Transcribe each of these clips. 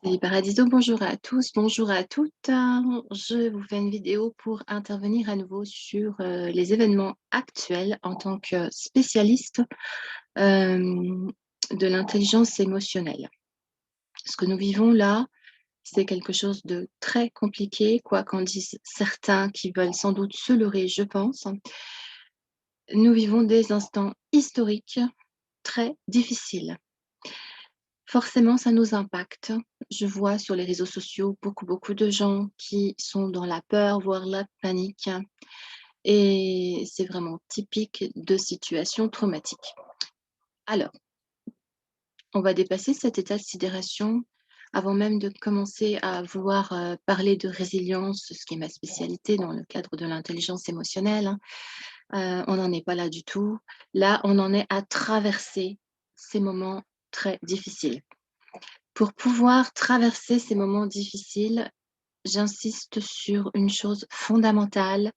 Salut Paradiso, bonjour à tous, bonjour à toutes. Je vous fais une vidéo pour intervenir à nouveau sur les événements actuels en tant que spécialiste euh, de l'intelligence émotionnelle. Ce que nous vivons là, c'est quelque chose de très compliqué, quoi qu'en disent certains qui veulent sans doute se leurrer, je pense. Nous vivons des instants historiques très difficiles. Forcément, ça nous impacte. Je vois sur les réseaux sociaux beaucoup de gens qui sont dans la peur, voire la panique. Et c'est vraiment typique de situations traumatiques. Alors, on va dépasser cet état de sidération avant même de commencer à vouloir parler de résilience, ce qui est ma spécialité dans le cadre de l'intelligence émotionnelle, hein. On n'en est pas là du tout. Là, on en est à traverser ces moments très difficiles. Pour pouvoir traverser ces moments difficiles, j'insiste sur une chose fondamentale,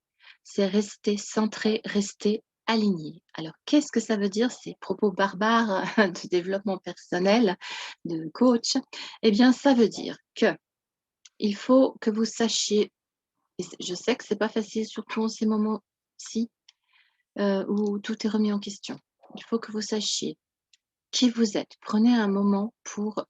c'est rester centré, rester aligné. Alors, qu'est-ce que ça veut dire ces propos barbares de développement personnel, de coach? Eh bien, ça veut dire que il faut que vous sachiez, et je sais que c'est pas facile, surtout en ces moments-ci où tout est remis en question. Il faut que vous sachiez qui vous êtes. Prenez un moment pour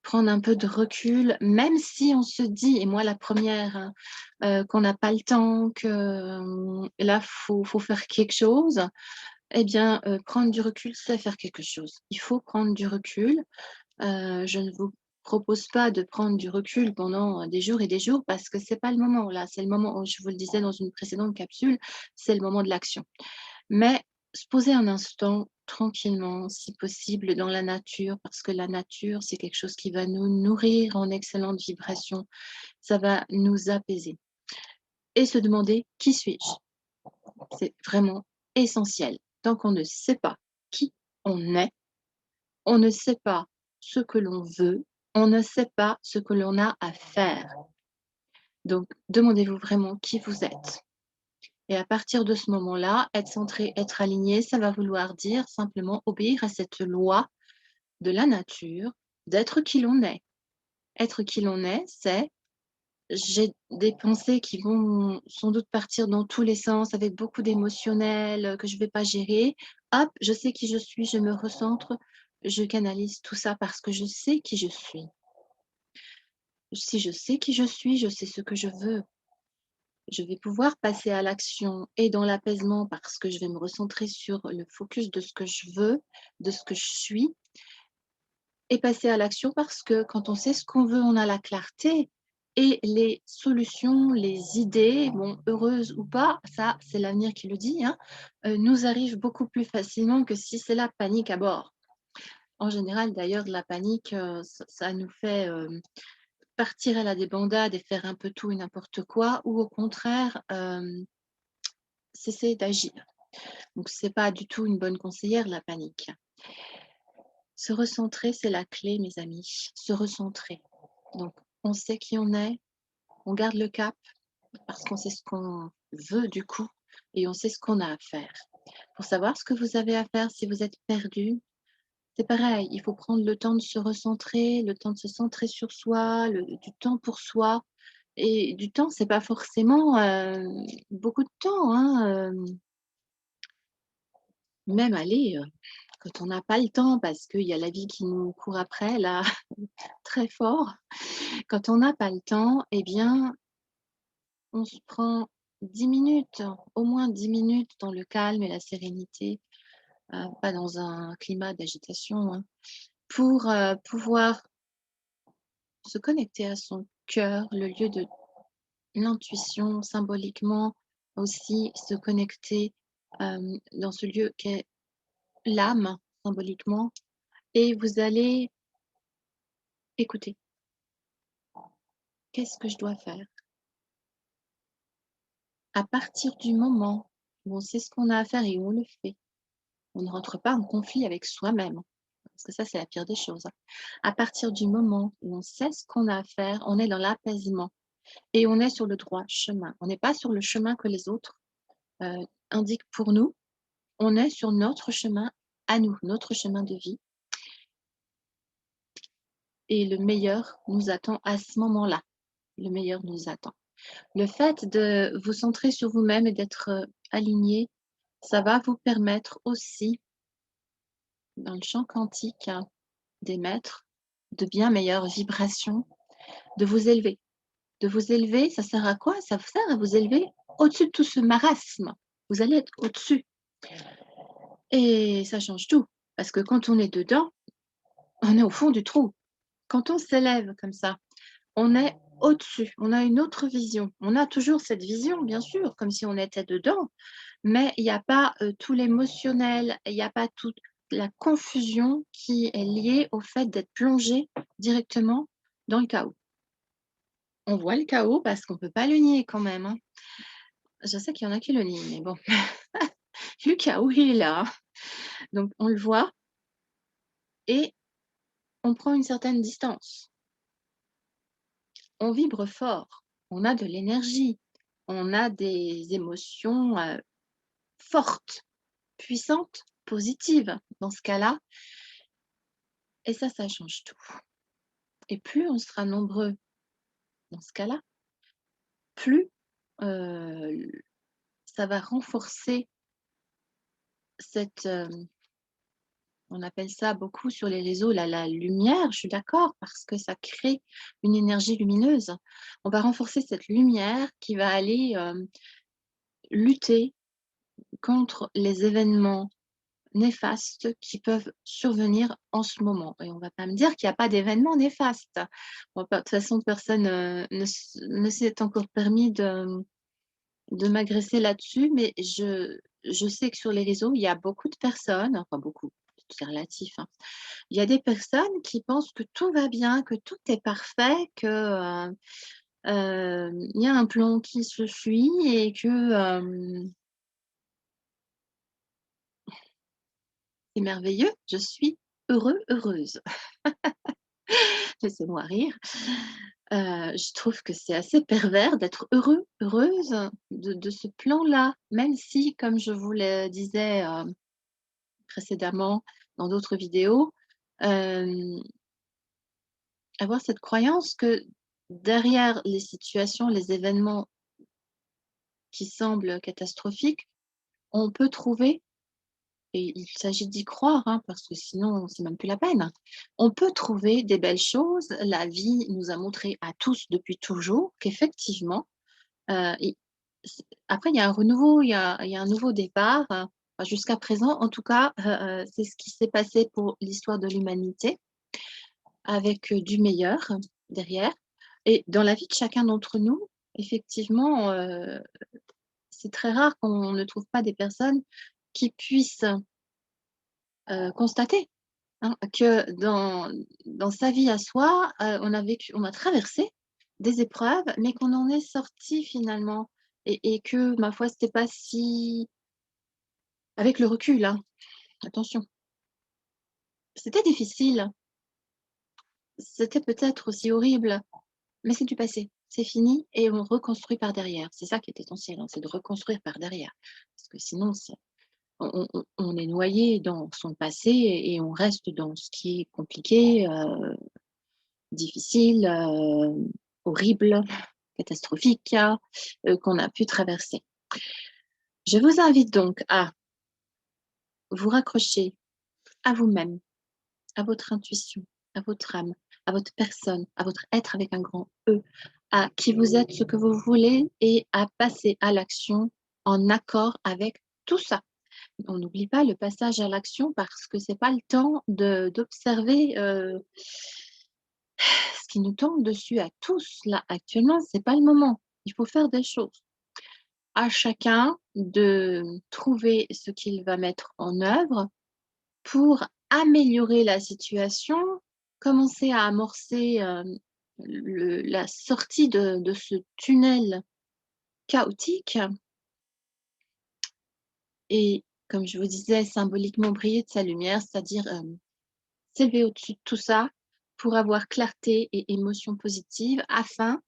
prendre un peu de recul, même si on se dit, et moi la première, hein, qu'on n'a pas le temps, que là, faut faire quelque chose, eh bien, prendre du recul, c'est faire quelque chose. Il faut prendre du recul. Je ne vous propose pas de prendre du recul pendant des jours et des jours parce que c'est pas le moment là. C'est le moment, je vous le disais dans une précédente capsule, c'est le moment de l'action. Mais se poser un instant tranquillement, si possible, dans la nature, parce que la nature, c'est quelque chose qui va nous nourrir en excellentes vibrations. Ça va nous apaiser. Et se demander qui suis-je? C'est vraiment essentiel. Tant qu'on ne sait pas qui on est, on ne sait pas ce que l'on veut, on ne sait pas ce que l'on a à faire. Donc, demandez-vous vraiment qui vous êtes. Et à partir de ce moment-là, être centré, être aligné, ça va vouloir dire simplement obéir à cette loi de la nature, d'être qui l'on est. Être qui l'on est, c'est j'ai des pensées qui vont sans doute partir dans tous les sens avec beaucoup d'émotionnel que je ne vais pas gérer. Hop, je sais qui je suis, je me recentre, je canalise tout ça parce que je sais qui je suis. Si je sais qui je suis, je sais ce que je veux. Je vais pouvoir passer à l'action et dans l'apaisement parce que je vais me recentrer sur le focus de ce que je veux, de ce que je suis, et passer à l'action parce que quand on sait ce qu'on veut, on a la clarté et les solutions, les idées, bon, heureuses ou pas, ça c'est l'avenir qui le dit, hein, nous arrivent beaucoup plus facilement que si c'est la panique à bord. En général d'ailleurs, la panique, ça nous fait partir à la débandade et faire un peu tout et n'importe quoi, ou au contraire, cesser d'agir. Donc c'est pas du tout une bonne conseillère, la panique. Se recentrer, c'est la clé, mes amis. Se recentrer. Donc, on sait qui on est, on garde le cap parce qu'on sait ce qu'on veut du coup et on sait ce qu'on a à faire. Pour savoir ce que vous avez à faire si vous êtes perdu, c'est pareil, il faut prendre le temps de se recentrer, le temps de se centrer sur soi, du temps pour soi. Et du temps, c'est pas forcément beaucoup de temps, hein. Même aller, quand on n'a pas le temps parce qu'il y a la vie qui nous court après là, très fort. Quand on n'a pas le temps, eh bien, on se prend 10 minutes, au moins 10 minutes dans le calme et la sérénité, pas dans un climat d'agitation, hein, pour, pouvoir se connecter à son cœur, le lieu de l'intuition, symboliquement aussi se connecter, dans ce lieu qu'est l'âme, symboliquement, et vous allez écouter. Qu'est-ce que je dois faire? À partir du moment où on sait ce qu'on a à faire et où on le fait, on ne rentre pas en conflit avec soi-même, parce que ça, c'est la pire des choses, hein. À partir du moment où on sait ce qu'on a à faire, on est dans l'apaisement et on est sur le droit chemin. On n'est pas sur le chemin que les autres, indiquent pour nous. On est sur notre chemin à nous, notre chemin de vie et le meilleur nous attend à ce moment-là. Le meilleur nous attend. Le fait de vous centrer sur vous-même et d'être, aligné, ça va vous permettre aussi, dans le champ quantique, hein, d'émettre de bien meilleures vibrations, de vous élever. De vous élever, ça sert à quoi? Ça vous sert à vous élever au-dessus de tout ce marasme. Vous allez être au-dessus et ça change tout parce que quand on est dedans, on est au fond du trou. Quand on s'élève comme ça, on est au-dessus, on a une autre vision. On a toujours cette vision, bien sûr, comme si on était dedans, mais il y a pas, tout l'émotionnel, il y a pas toute la confusion qui est liée au fait d'être plongé directement dans le chaos. On voit le chaos parce qu'on peut pas le nier quand même, hein. Je sais qu'il y en a qui le nient, mais bon, le chaos, il est là, hein. Donc on le voit et on prend une certaine distance. On vibre fort, on a de l'énergie, on a des émotions, fortes, puissantes, positives dans ce cas-là et ça change tout et plus on sera nombreux dans ce cas-là, plus, l ça va renforcer cette, on appelle ça beaucoup sur les réseaux la lumière, je suis d'accord, parce que ça crée une énergie lumineuse. On va renforcer cette lumière qui va aller, lutter contre les événements néfastes qui peuvent survenir en ce moment et on va pas me dire qu'il y a pas d'événements néfastes. Bon, de toute façon, personne, ne s'est encore permis de m'agresser là-dessus, mais je sais que sur les réseaux, il y a beaucoup de personnes, enfin beaucoup, c'est relatif, hein. Il y a des personnes qui pensent que tout va bien, que tout est parfait, que, il y a un plan qui se suit et que, c'est merveilleux, je suis heureux, heureuse. Laissez-moi rire. Je trouve que c'est assez pervers d'être heureux, heureuse de ce plan-là, même si, comme je vous le disais, précédemment dans d'autres vidéos, hem, avoir cette croyance que derrière les situations, les événements qui semblent catastrophiques, on peut trouver et il s'agit d'y croire, hein, parce que sinon c'est même plus la peine. On peut trouver des belles choses. La vie nous a montré à tous depuis toujours qu'effectivement, et après il y a un renouveau, il y a un nouveau départ, enfin jusqu'à présent en tout cas, c'est ce qui s'est passé pour l'histoire de l'humanité avec, du meilleur derrière et dans la vie de chacun d'entre nous, effectivement, c'est très rare qu'on ne trouve pas des personnes qui puissent, constater, hein, que dans sa vie à soi, on a traversé des épreuves, mais qu'on en est sorti finalement et que ma foi, c'était pas si avec le recul, hein, attention, c'était difficile, c'était peut-être aussi horrible, mais c'est du passé. C'est fini et on reconstruit par derrière. C'est ça qui est essentiel, hein, c'est de reconstruire par derrière. Parce que sinon c'est on est noyé dans son passé et on reste dans ce qui est compliqué, difficile, horrible, catastrophique, qu'on a pu traverser. Je vous invite donc à vous raccrocher à vous-même, à votre intuition, à votre âme, à votre personne, à votre être avec un grand E, à qui vous êtes, ce que vous voulez et à passer à l'action en accord avec tout ça. On n'oublie pas le passage à l'action parce que c'est pas le temps d'observer, ce qui nous tombe dessus à tous là actuellement, c'est pas le moment. Il faut faire des choses. À chacun de trouver ce qu'il va mettre en œuvre pour améliorer la situation, commencer à amorcer, la sortie de ce tunnel chaotique et comme je vous disais, symboliquement briller de sa lumière, c'est-à-dire, s'élever au-dessus de tout ça pour avoir clarté et émotion positive afin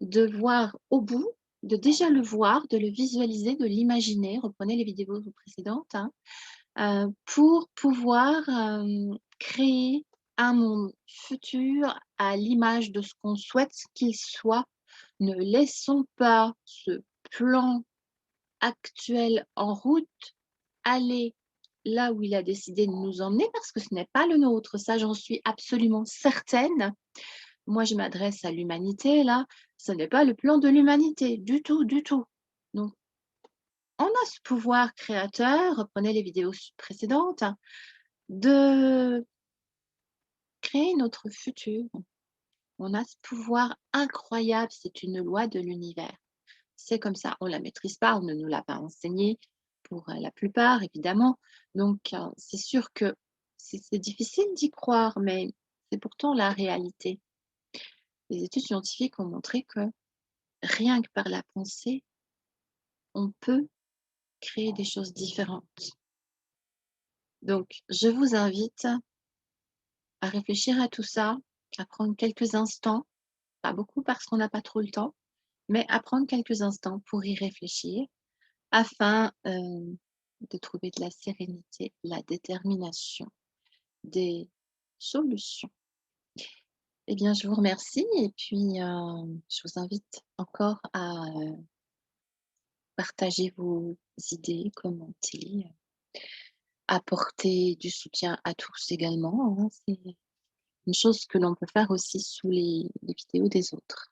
de voir au bout, de déjà le voir, de le visualiser, de l'imaginer. Reprenez les vidéos précédentes, hein, pour pouvoir, créer un monde futur à l'image de ce qu'on souhaite qu'il soit. Ne laissons pas ce plan actuel en route aller là où il a décidé de nous emmener parce que ce n'est pas le nôtre. Ça, j'en suis absolument certaine. Moi, je m'adresse à l'humanité là, ce n'est pas le plan de l'humanité du tout, du tout. Donc on a ce pouvoir créateur, reprenez les vidéos précédentes, de créer notre futur. On a ce pouvoir incroyable, c'est une loi de l'univers. C'est comme ça, on ne la maîtrise pas, on ne nous l'a pas enseigné pour la plupart, évidemment. Donc, c'est sûr que c'est difficile d'y croire, mais c'est pourtant la réalité. Les études scientifiques ont montré que rien que par la pensée, on peut créer des choses différentes. Donc, je vous invite à réfléchir à tout ça, à prendre quelques instants, pas beaucoup parce qu'on n'a pas trop le temps, mais à prendre quelques instants pour y réfléchir afin de trouver de la sérénité, la détermination, des solutions. Eh bien, je vous remercie et puis je vous invite encore à partager vos idées, commenter, apporter du soutien à tous également, hein. C'est une chose que l'on peut faire aussi sous les vidéos des autres.